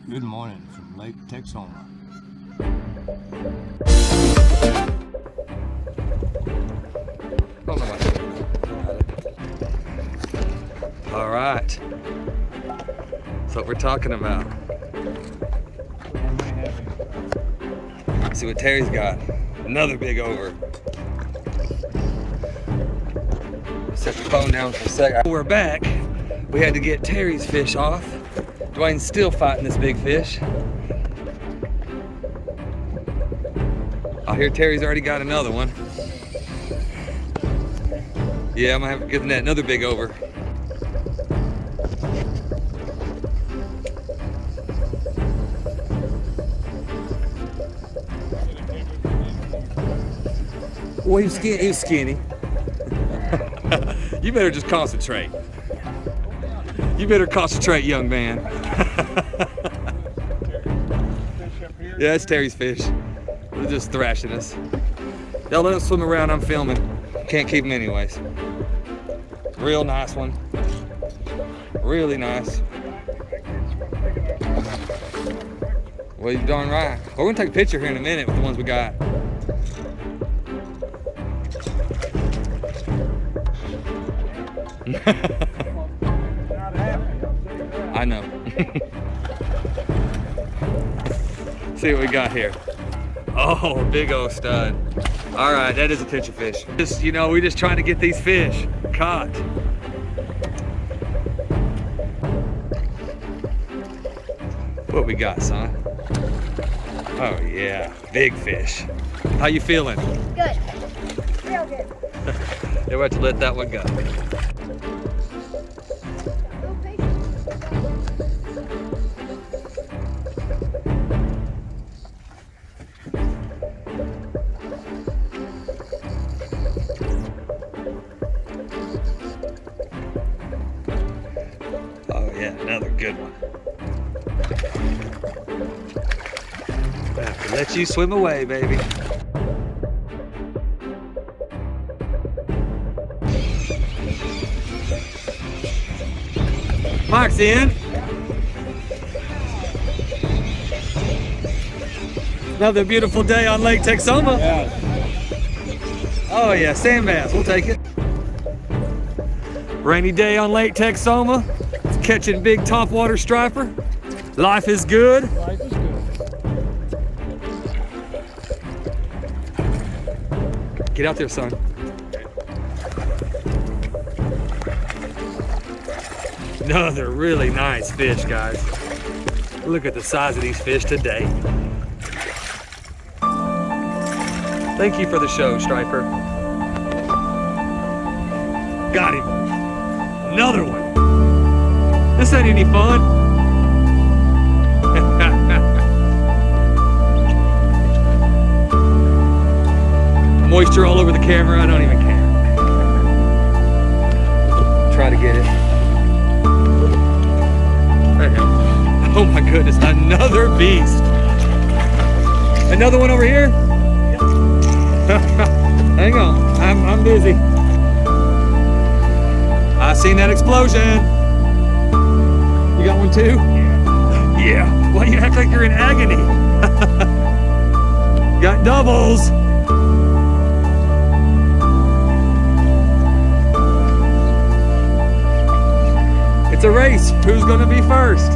Good morning from Lake Texoma. All right, that's what we're talking about. Let's see what Terry's got. Another big over. Set the phone down for a second. We're back. We had to get Terry's fish off. Dwayne's still fighting this big fish. I hear Terry's already got another one. Yeah, I'm gonna have to give that another big over. Well, he was skinny. You better just concentrate. You better concentrate, young man. Yeah, it's Terry's fish. They're just thrashing us. Y'all let them swim around, I'm filming. Can't keep them anyways. Real nice one. Really nice. Well, you're darn right. We're gonna take a picture here in a minute with the ones we got. I know. See what we got here. Oh, big old stud. All right, that is a picture fish. Just, you know, we're just trying to get these fish caught. What we got, son? Oh yeah, big fish. How you feeling? Good. Real good. Yeah, we'll have to let that one go. Oh yeah, another good one. I have to let you swim away, baby. Mark's in. Another beautiful day on Lake Texoma. Yeah. Oh yeah, sand bass, we'll take it. Rainy day on Lake Texoma. Catching big topwater striper. Life is good. Life is good. Get out there, son. Another really nice fish, guys. Look at the size of these fish today. Thank you for the show, Striper. Got him. Another one. This ain't any fun. Moisture all over the camera, I don't even care. Try to get it. Oh my goodness, another beast. Another one over here? Hang on, I'm busy. I seen that explosion. You got one too? Yeah. Why you act like you're in agony? Got doubles. It's a race. Who's gonna be first?